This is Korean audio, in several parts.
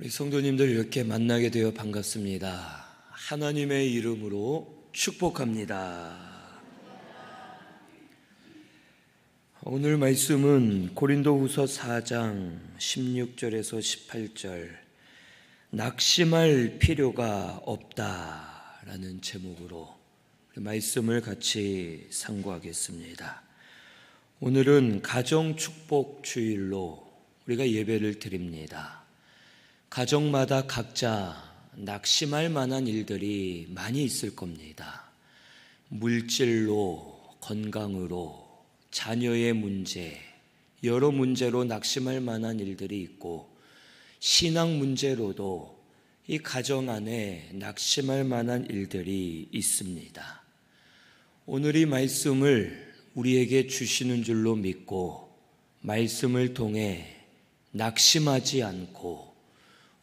우리 성도님들 이렇게 만나게 되어 반갑습니다. 하나님의 이름으로 축복합니다. 오늘 말씀은 고린도후서 4장 16절에서 18절, 낙심할 필요가 없다라는 제목으로 말씀을 같이 상고하겠습니다. 오늘은 가정축복 주일로 우리가 예배를 드립니다. 가정마다 각자 낙심할 만한 일들이 많이 있을 겁니다. 물질로, 건강으로, 자녀의 문제, 여러 문제로 낙심할 만한 일들이 있고, 신앙 문제로도 이 가정 안에 낙심할 만한 일들이 있습니다. 오늘 이 말씀을 우리에게 주시는 줄로 믿고 말씀을 통해 낙심하지 않고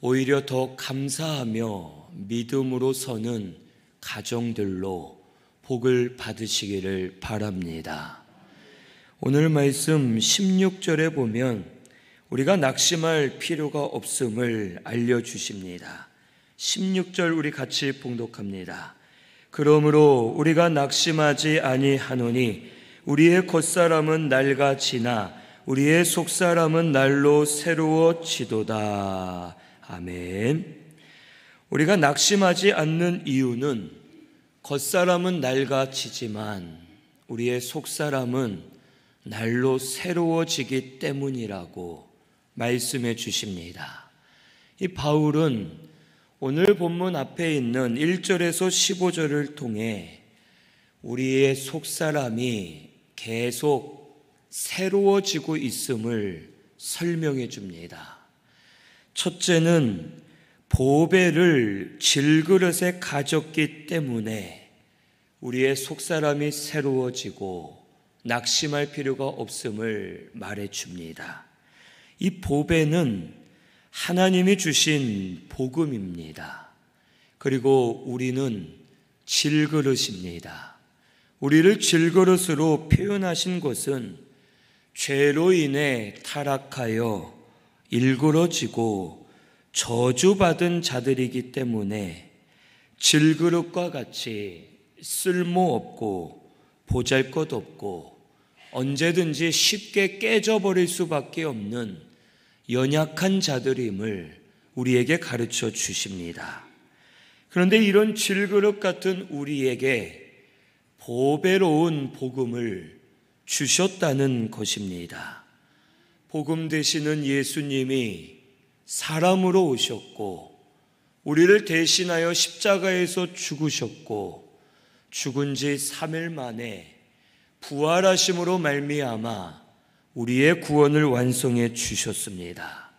오히려 더 감사하며 믿음으로 서는 가정들로 복을 받으시기를 바랍니다. 오늘 말씀 16절에 보면 우리가 낙심할 필요가 없음을 알려주십니다. 16절 우리 같이 봉독합니다. 그러므로 우리가 낙심하지 아니하노니 우리의 겉사람은 낡아지나 우리의 속사람은 날로 새로워지도다. 아멘. 우리가 낙심하지 않는 이유는 겉사람은 낡아지지만 우리의 속사람은 날로 새로워지기 때문이라고 말씀해 주십니다. 이 바울은 오늘 본문 앞에 있는 1절에서 15절을 통해 우리의 속사람이 계속 새로워지고 있음을 설명해 줍니다. 첫째는 보배를 질그릇에 가졌기 때문에 우리의 속사람이 새로워지고 낙심할 필요가 없음을 말해 줍니다. 이 보배는 하나님이 주신 복음입니다. 그리고 우리는 질그릇입니다. 우리를 질그릇으로 표현하신 것은 죄로 인해 타락하여 일그러지고 저주받은 자들이기 때문에 질그릇과 같이 쓸모없고 보잘것없고 언제든지 쉽게 깨져버릴 수밖에 없는 연약한 자들임을 우리에게 가르쳐 주십니다. 그런데 이런 질그릇 같은 우리에게 보배로운 복음을 주셨다는 것입니다. 복음 되시는 예수님이 사람으로 오셨고 우리를 대신하여 십자가에서 죽으셨고 죽은 지 3일 만에 부활하심으로 말미암아 우리의 구원을 완성해 주셨습니다.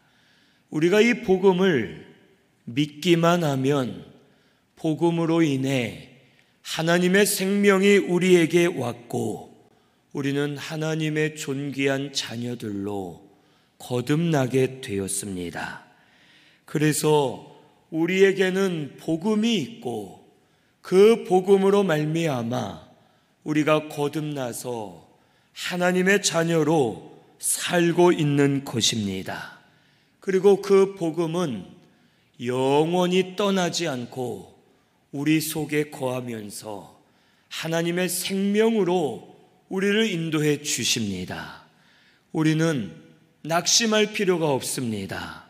우리가 이 복음을 믿기만 하면 복음으로 인해 하나님의 생명이 우리에게 왔고 우리는 하나님의 존귀한 자녀들로 거듭나게 되었습니다. 그래서 우리에게는 복음이 있고 그 복음으로 말미암아 우리가 거듭나서 하나님의 자녀로 살고 있는 것입니다. 그리고 그 복음은 영원히 떠나지 않고 우리 속에 거하면서 하나님의 생명으로 우리를 인도해 주십니다. 우리는 낙심할 필요가 없습니다.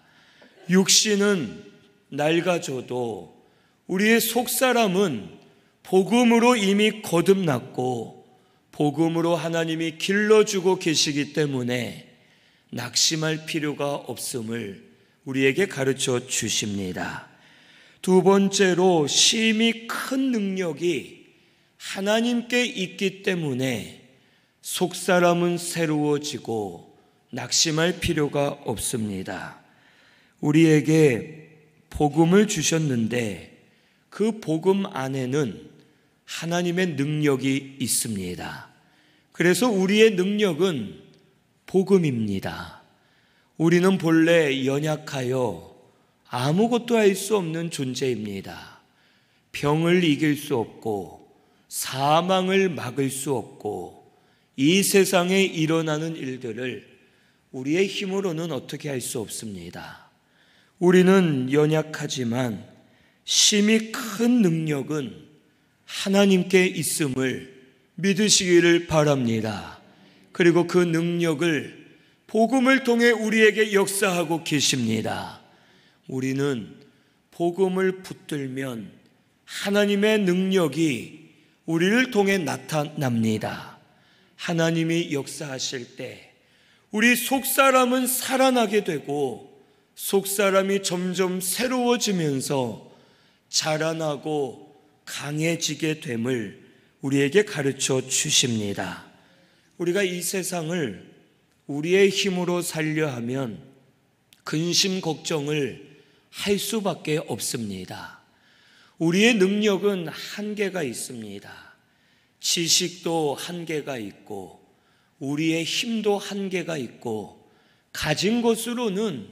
육신은 낡아져도 우리의 속사람은 복음으로 이미 거듭났고 복음으로 하나님이 길러주고 계시기 때문에 낙심할 필요가 없음을 우리에게 가르쳐 주십니다. 두 번째로 심히 큰 능력이 하나님께 있기 때문에 속사람은 새로워지고 낙심할 필요가 없습니다. 우리에게 복음을 주셨는데 그 복음 안에는 하나님의 능력이 있습니다. 그래서 우리의 능력은 복음입니다. 우리는 본래 연약하여 아무것도 할 수 없는 존재입니다. 병을 이길 수 없고 사망을 막을 수 없고 이 세상에 일어나는 일들을 우리의 힘으로는 어떻게 할 수 없습니다. 우리는 연약하지만 심히 큰 능력은 하나님께 있음을 믿으시기를 바랍니다. 그리고 그 능력을 복음을 통해 우리에게 역사하고 계십니다. 우리는 복음을 붙들면 하나님의 능력이 우리를 통해 나타납니다. 하나님이 역사하실 때 우리 속사람은 살아나게 되고 속사람이 점점 새로워지면서 자라나고 강해지게 됨을 우리에게 가르쳐 주십니다. 우리가 이 세상을 우리의 힘으로 살려 하면 근심 걱정을 할 수밖에 없습니다. 우리의 능력은 한계가 있습니다. 지식도 한계가 있고 우리의 힘도 한계가 있고 가진 것으로는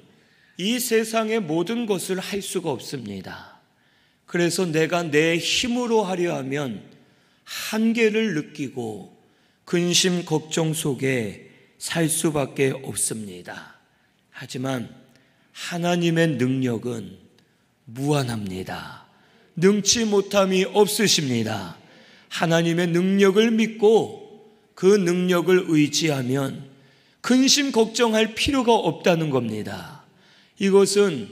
이 세상의 모든 것을 할 수가 없습니다. 그래서 내가 내 힘으로 하려 하면 한계를 느끼고 근심 걱정 속에 살 수밖에 없습니다. 하지만 하나님의 능력은 무한합니다. 능치 못함이 없으십니다. 하나님의 능력을 믿고 그 능력을 의지하면 근심 걱정할 필요가 없다는 겁니다. 이것은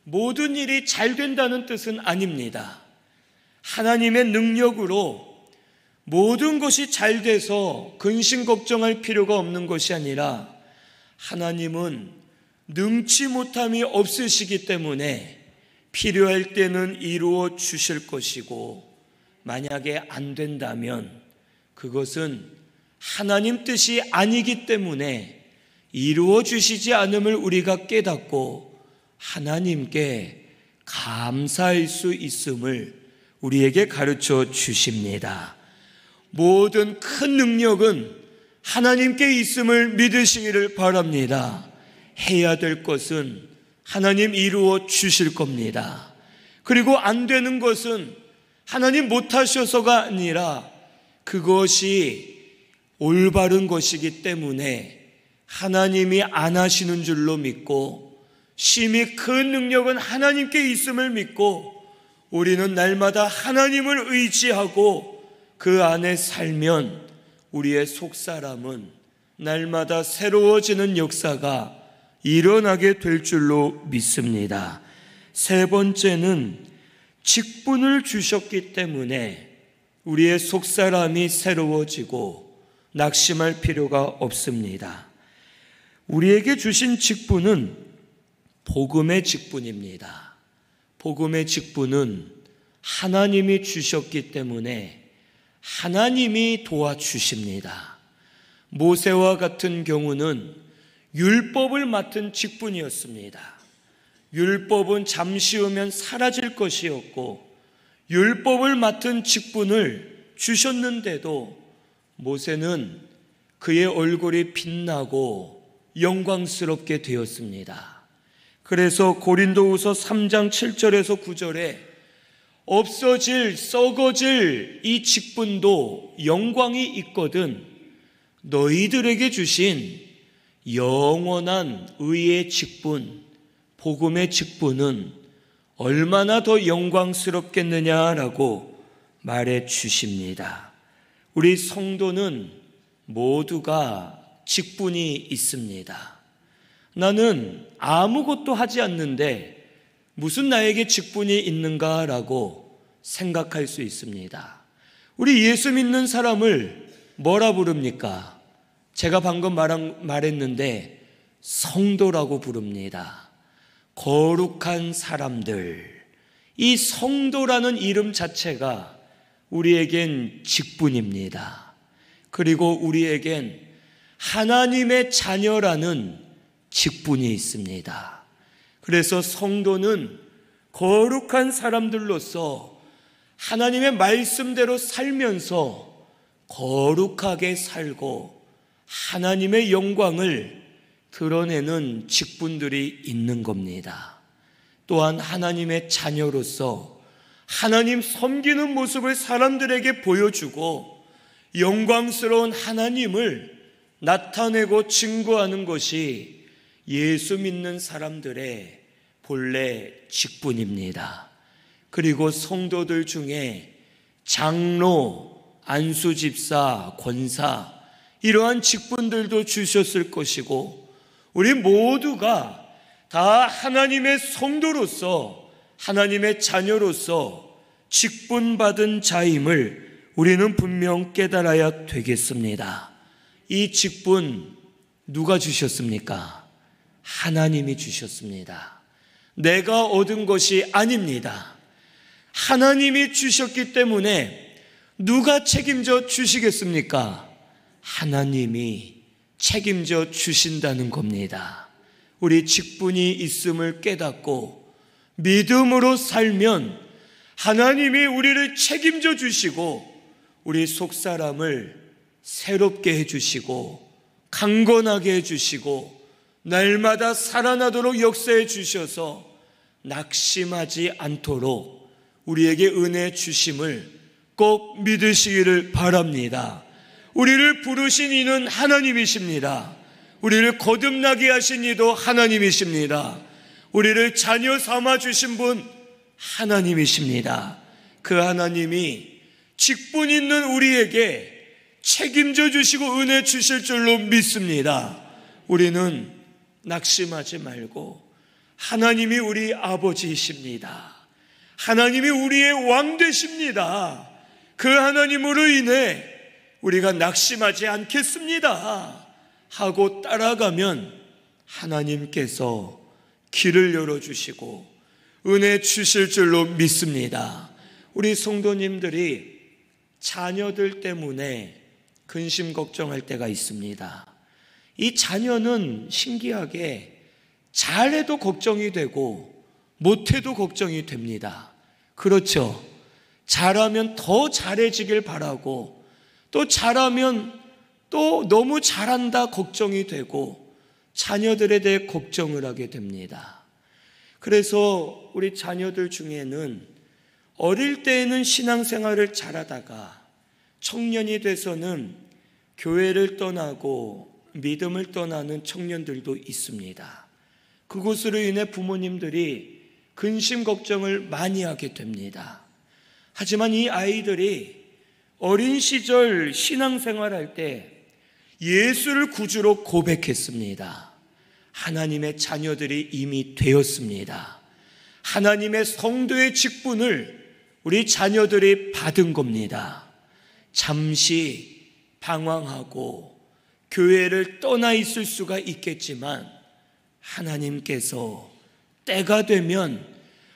모든 일이 잘 된다는 뜻은 아닙니다. 하나님의 능력으로 모든 것이 잘 돼서 근심 걱정할 필요가 없는 것이 아니라 하나님은 능치 못함이 없으시기 때문에 필요할 때는 이루어 주실 것이고 만약에 안 된다면 그것은 하나님 뜻이 아니기 때문에 이루어 주시지 않음을 우리가 깨닫고 하나님께 감사할 수 있음을 우리에게 가르쳐 주십니다. 모든 큰 능력은 하나님께 있음을 믿으시기를 바랍니다. 해야 될 것은 하나님 이루어 주실 겁니다. 그리고 안 되는 것은 하나님 못하셔서가 아니라 그것이 올바른 것이기 때문에 하나님이 안 하시는 줄로 믿고 심히 큰 능력은 하나님께 있음을 믿고 우리는 날마다 하나님을 의지하고 그 안에 살면 우리의 속사람은 날마다 새로워지는 역사가 일어나게 될 줄로 믿습니다. 세 번째는 직분을 주셨기 때문에 우리의 속사람이 새로워지고 낙심할 필요가 없습니다. 우리에게 주신 직분은 복음의 직분입니다. 복음의 직분은 하나님이 주셨기 때문에 하나님이 도와주십니다. 모세와 같은 경우는 율법을 맡은 직분이었습니다. 율법은 잠시 후면 사라질 것이었고 율법을 맡은 직분을 주셨는데도 모세는 그의 얼굴이 빛나고 영광스럽게 되었습니다. 그래서 고린도후서 3장 7절에서 9절에 없어질 썩어질 이 직분도 영광이 있거든 너희들에게 주신 영원한 의의 직분, 복음의 직분은 얼마나 더 영광스럽겠느냐라고 말해 주십니다. 우리 성도는 모두가 직분이 있습니다. 나는 아무것도 하지 않는데 무슨 나에게 직분이 있는가라고 생각할 수 있습니다. 우리 예수 믿는 사람을 뭐라 부릅니까? 제가 방금 말했는데 성도라고 부릅니다. 거룩한 사람들. 이 성도라는 이름 자체가 우리에겐 직분입니다. 그리고 우리에겐 하나님의 자녀라는 직분이 있습니다. 그래서 성도는 거룩한 사람들로서 하나님의 말씀대로 살면서 거룩하게 살고 하나님의 영광을 드러내는 직분들이 있는 겁니다. 또한 하나님의 자녀로서 하나님 섬기는 모습을 사람들에게 보여주고 영광스러운 하나님을 나타내고 증거하는 것이 예수 믿는 사람들의 본래 직분입니다. 그리고 성도들 중에 장로, 안수집사, 권사 이러한 직분들도 주셨을 것이고 우리 모두가 다 하나님의 성도로서 하나님의 자녀로서 직분받은 자임을 우리는 분명 깨달아야 되겠습니다. 이 직분 누가 주셨습니까? 하나님이 주셨습니다. 내가 얻은 것이 아닙니다. 하나님이 주셨기 때문에 누가 책임져 주시겠습니까? 하나님이 책임져 주신다는 겁니다. 우리 직분이 있음을 깨닫고 믿음으로 살면 하나님이 우리를 책임져 주시고 우리 속사람을 새롭게 해주시고 강건하게 해주시고 날마다 살아나도록 역사해 주셔서 낙심하지 않도록 우리에게 은혜 주심을 꼭 믿으시기를 바랍니다. 우리를 부르신 이는 하나님이십니다. 우리를 거듭나게 하신 이도 하나님이십니다. 우리를 자녀 삼아 주신 분 하나님이십니다. 그 하나님이 직분 있는 우리에게 책임져 주시고 은혜 주실 줄로 믿습니다. 우리는 낙심하지 말고 하나님이 우리 아버지이십니다. 하나님이 우리의 왕 되십니다. 그 하나님으로 인해 우리가 낙심하지 않겠습니다 하고 따라가면 하나님께서 길을 열어주시고 은혜 주실 줄로 믿습니다. 우리 성도님들이 자녀들 때문에 근심 걱정할 때가 있습니다. 이 자녀는 신기하게 잘해도 걱정이 되고 못해도 걱정이 됩니다. 그렇죠? 잘하면 더 잘해지길 바라고 또 잘하면 또 너무 잘한다 걱정이 되고 자녀들에 대해 걱정을 하게 됩니다. 그래서 우리 자녀들 중에는 어릴 때에는 신앙생활을 잘하다가 청년이 돼서는 교회를 떠나고 믿음을 떠나는 청년들도 있습니다. 그것으로 인해 부모님들이 근심 걱정을 많이 하게 됩니다. 하지만 이 아이들이 어린 시절 신앙생활할 때 예수를 구주로 고백했습니다. 하나님의 자녀들이 이미 되었습니다. 하나님의 성도의 직분을 우리 자녀들이 받은 겁니다. 잠시 방황하고 교회를 떠나 있을 수가 있겠지만 하나님께서 때가 되면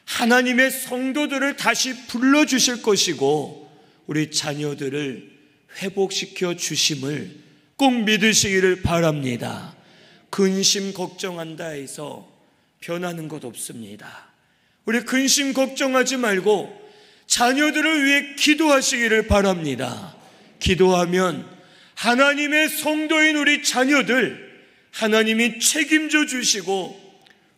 하나님의 성도들을 다시 불러주실 것이고 우리 자녀들을 회복시켜 주심을 꼭 믿으시기를 바랍니다. 근심 걱정한다 해서 변하는 것 없습니다. 우리 근심 걱정하지 말고 자녀들을 위해 기도하시기를 바랍니다. 기도하면 하나님의 성도인 우리 자녀들 하나님이 책임져 주시고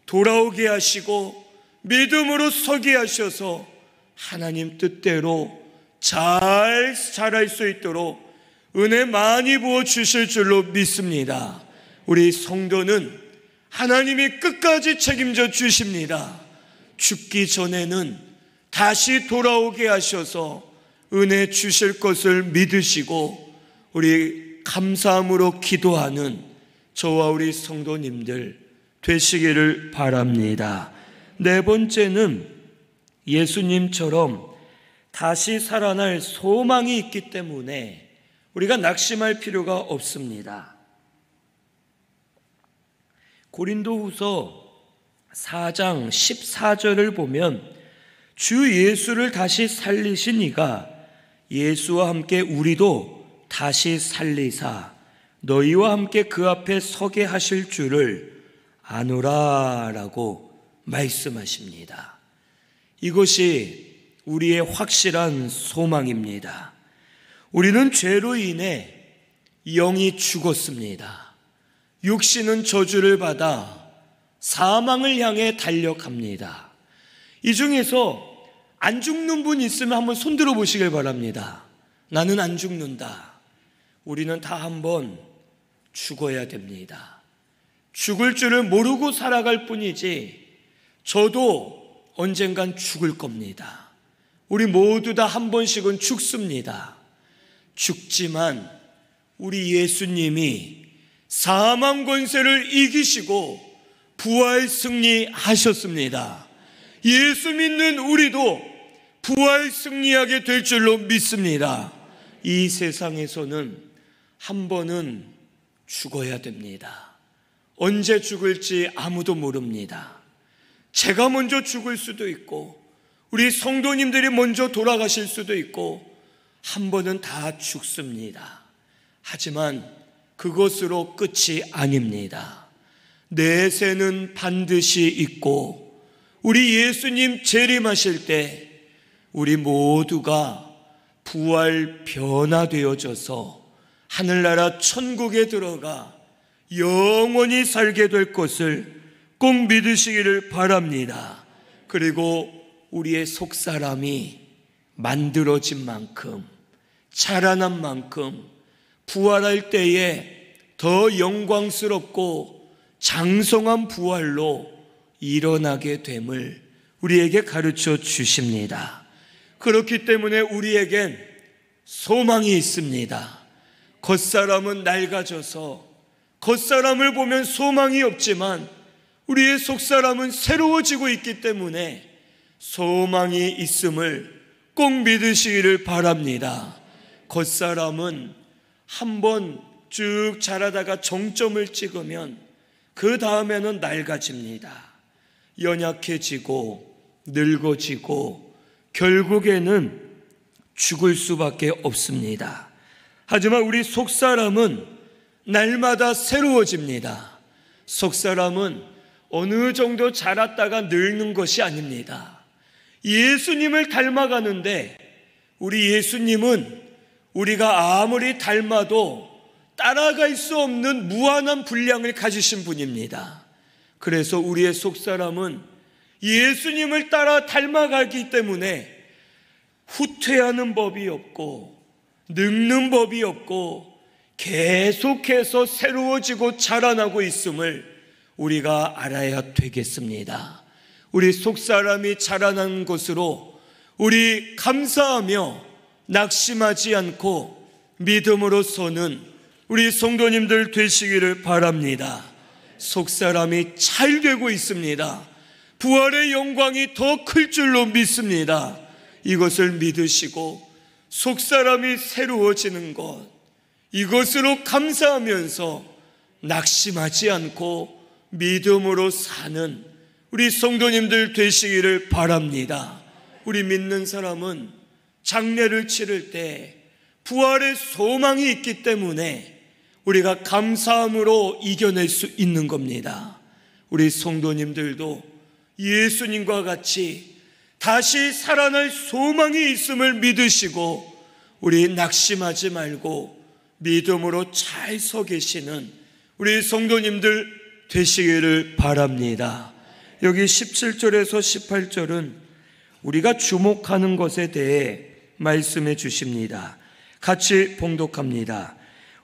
돌아오게 하시고 믿음으로 서게 하셔서 하나님 뜻대로 잘 자랄 수 있도록 은혜 많이 부어 주실 줄로 믿습니다. 우리 성도는 하나님이 끝까지 책임져 주십니다. 죽기 전에는 다시 돌아오게 하셔서 은혜 주실 것을 믿으시고 우리 감사함으로 기도하는 저와 우리 성도님들 되시기를 바랍니다. 네 번째는 예수님처럼 다시 살아날 소망이 있기 때문에 우리가 낙심할 필요가 없습니다. 고린도후서 4장 14절을 보면 주 예수를 다시 살리신 이가 예수와 함께 우리도 다시 살리사 너희와 함께 그 앞에 서게 하실 줄을 아노라라고 말씀하십니다. 이것이 우리의 확실한 소망입니다. 우리는 죄로 인해 영이 죽었습니다. 육신은 저주를 받아 사망을 향해 달려갑니다. 이 중에서 안 죽는 분 있으면 한번 손들어 보시길 바랍니다. 나는 안 죽는다. 우리는 다 한번 죽어야 됩니다. 죽을 줄을 모르고 살아갈 뿐이지 저도 언젠간 죽을 겁니다. 우리 모두 다 한 번씩은 죽습니다. 죽지만 우리 예수님이 사망 권세를 이기시고 부활 승리하셨습니다. 예수 믿는 우리도 부활 승리하게 될 줄로 믿습니다. 이 세상에서는 한 번은 죽어야 됩니다. 언제 죽을지 아무도 모릅니다. 제가 먼저 죽을 수도 있고 우리 성도님들이 먼저 돌아가실 수도 있고 한 번은 다 죽습니다. 하지만 그것으로 끝이 아닙니다. 내세는 반드시 있고 우리 예수님 재림하실 때 우리 모두가 부활 변화되어져서 하늘나라 천국에 들어가 영원히 살게 될 것을 꼭 믿으시기를 바랍니다. 그리고 우리의 속사람이 만들어진 만큼, 자라난 만큼 부활할 때에 더 영광스럽고 장성한 부활로 일어나게 됨을 우리에게 가르쳐 주십니다. 그렇기 때문에 우리에겐 소망이 있습니다. 겉사람은 낡아져서 겉사람을 보면 소망이 없지만 우리의 속사람은 새로워지고 있기 때문에 소망이 있음을 꼭 믿으시기를 바랍니다. 겉사람은 한번 쭉 자라다가 정점을 찍으면 그 다음에는 낡아집니다. 연약해지고 늙어지고 결국에는 죽을 수밖에 없습니다. 하지만 우리 속사람은 날마다 새로워집니다. 속사람은 어느 정도 자랐다가 늙는 것이 아닙니다. 예수님을 닮아가는데 우리 예수님은 우리가 아무리 닮아도 따라갈 수 없는 무한한 분량을 가지신 분입니다. 그래서 우리의 속사람은 예수님을 따라 닮아가기 때문에 후퇴하는 법이 없고 늙는 법이 없고 계속해서 새로워지고 자라나고 있음을 우리가 알아야 되겠습니다. 우리 속사람이 자라난 것으로 우리 감사하며 낙심하지 않고 믿음으로서는 우리 성도님들 되시기를 바랍니다. 속사람이 잘 되고 있습니다. 부활의 영광이 더 클 줄로 믿습니다. 이것을 믿으시고 속사람이 새로워지는 것, 이것으로 감사하면서 낙심하지 않고 믿음으로 사는 우리 성도님들 되시기를 바랍니다. 우리 믿는 사람은 장례를 치를 때 부활의 소망이 있기 때문에 우리가 감사함으로 이겨낼 수 있는 겁니다. 우리 성도님들도 예수님과 같이 다시 살아날 소망이 있음을 믿으시고 우리 낙심하지 말고 믿음으로 잘 서 계시는 우리 성도님들 되시기를 바랍니다. 여기 17절에서 18절은 우리가 주목하는 것에 대해 말씀해 주십니다. 같이 봉독합니다.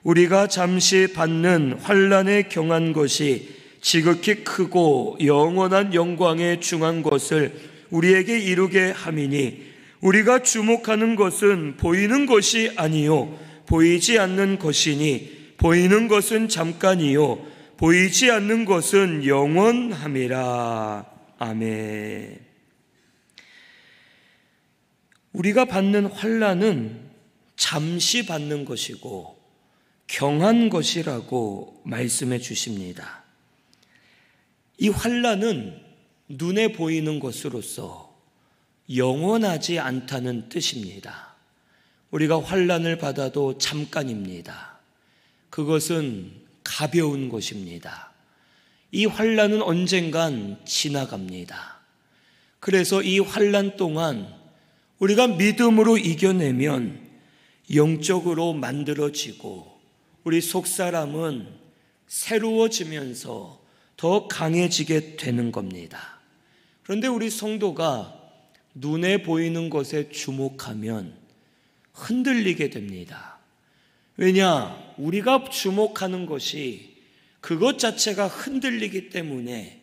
우리가 잠시 받는 환난에 경한 것이 지극히 크고 영원한 영광에 중한 것을 우리에게 이루게 함이니 우리가 주목하는 것은 보이는 것이 아니요 보이지 않는 것이니 보이는 것은 잠깐이요 보이지 않는 것은 영원함이라. 아멘. 우리가 받는 환난은 잠시 받는 것이고 경한 것이라고 말씀해 주십니다. 이 환난은 눈에 보이는 것으로서 영원하지 않다는 뜻입니다. 우리가 환난을 받아도 잠깐입니다. 그것은 가벼운 것입니다. 이 환난은 언젠간 지나갑니다. 그래서 이 환난 동안 우리가 믿음으로 이겨내면 영적으로 만들어지고 우리 속사람은 새로워지면서 더 강해지게 되는 겁니다. 그런데 우리 성도가 눈에 보이는 것에 주목하면 흔들리게 됩니다. 왜냐? 우리가 주목하는 것이 그것 자체가 흔들리기 때문에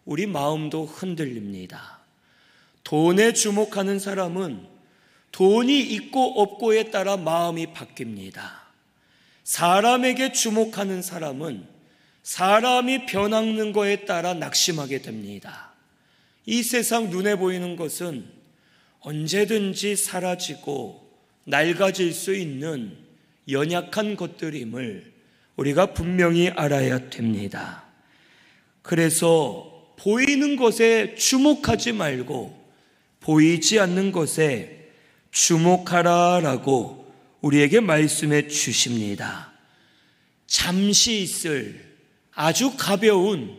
우리 마음도 흔들립니다. 돈에 주목하는 사람은 돈이 있고 없고에 따라 마음이 바뀝니다. 사람에게 주목하는 사람은 사람이 변하는 것에 따라 낙심하게 됩니다. 이 세상 눈에 보이는 것은 언제든지 사라지고 낡아질 수 있는 연약한 것들임을 우리가 분명히 알아야 됩니다. 그래서 보이는 것에 주목하지 말고 보이지 않는 것에 주목하라라고 우리에게 말씀해 주십니다. 잠시 있을 아주 가벼운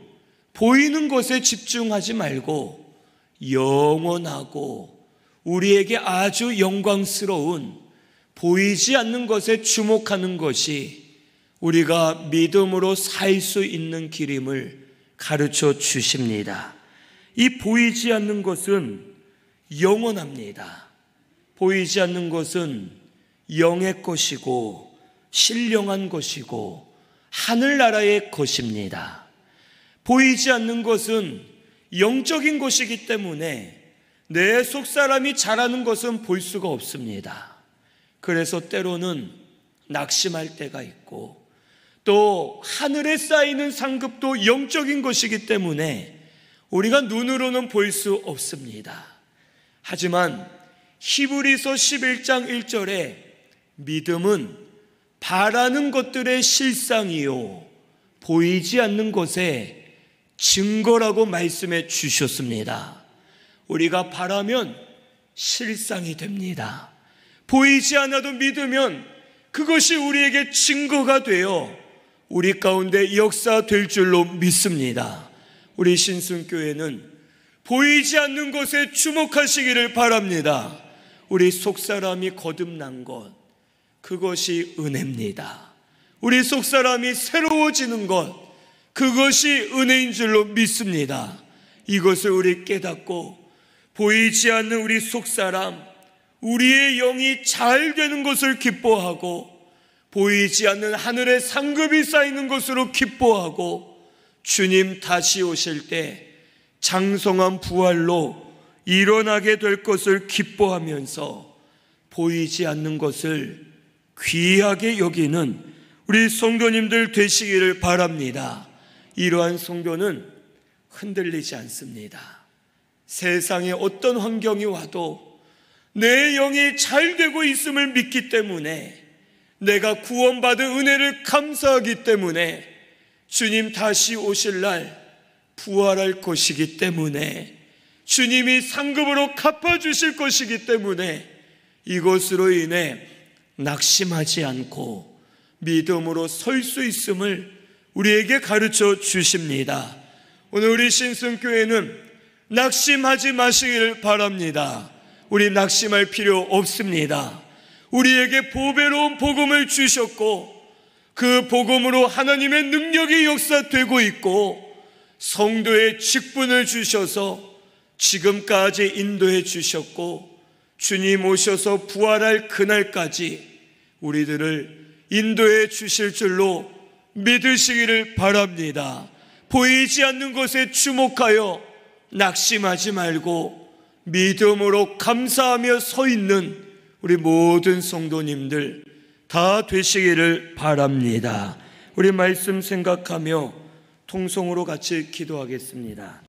보이는 것에 집중하지 말고 영원하고 우리에게 아주 영광스러운 보이지 않는 것에 주목하는 것이 우리가 믿음으로 살 수 있는 길임을 가르쳐 주십니다. 이 보이지 않는 것은 영원합니다. 보이지 않는 것은 영의 것이고 신령한 것이고 하늘나라의 것입니다. 보이지 않는 것은 영적인 것이기 때문에 내 속사람이 잘하는 것은 볼 수가 없습니다. 그래서 때로는 낙심할 때가 있고 또 하늘에 쌓이는 상급도 영적인 것이기 때문에 우리가 눈으로는 볼 수 없습니다. 하지만 히브리서 11장 1절에 믿음은 바라는 것들의 실상이요 보이지 않는 것의 증거라고 말씀해 주셨습니다. 우리가 바라면 실상이 됩니다. 보이지 않아도 믿으면 그것이 우리에게 증거가 되어 우리 가운데 역사될 줄로 믿습니다. 우리 신순교회는 보이지 않는 것에 주목하시기를 바랍니다. 우리 속사람이 거듭난 것, 그것이 은혜입니다. 우리 속사람이 새로워지는 것, 그것이 은혜인 줄로 믿습니다. 이것을 우리 깨닫고 보이지 않는 우리 속사람, 우리의 영이 잘 되는 것을 기뻐하고 보이지 않는 하늘의 상급이 쌓이는 것으로 기뻐하고 주님 다시 오실 때 장성한 부활로 일어나게 될 것을 기뻐하면서 보이지 않는 것을 귀하게 여기는 우리 성도님들 되시기를 바랍니다. 이러한 성도는 흔들리지 않습니다. 세상에 어떤 환경이 와도 내 영이 잘 되고 있음을 믿기 때문에, 내가 구원받은 은혜를 감사하기 때문에, 주님 다시 오실 날 부활할 것이기 때문에, 주님이 상급으로 갚아주실 것이기 때문에 이것으로 인해 낙심하지 않고 믿음으로 설 수 있음을 우리에게 가르쳐 주십니다. 오늘 우리 신승교회는 낙심하지 마시기를 바랍니다. 우리 낙심할 필요 없습니다. 우리에게 보배로운 복음을 주셨고 그 복음으로 하나님의 능력이 역사되고 있고 성도의 직분을 주셔서 지금까지 인도해 주셨고 주님 오셔서 부활할 그날까지 우리들을 인도해 주실 줄로 믿으시기를 바랍니다. 보이지 않는 것에 주목하여 낙심하지 말고 믿음으로 감사하며 서 있는 우리 모든 성도님들 다 되시기를 바랍니다. 우리 말씀 생각하며 통성으로 같이 기도하겠습니다.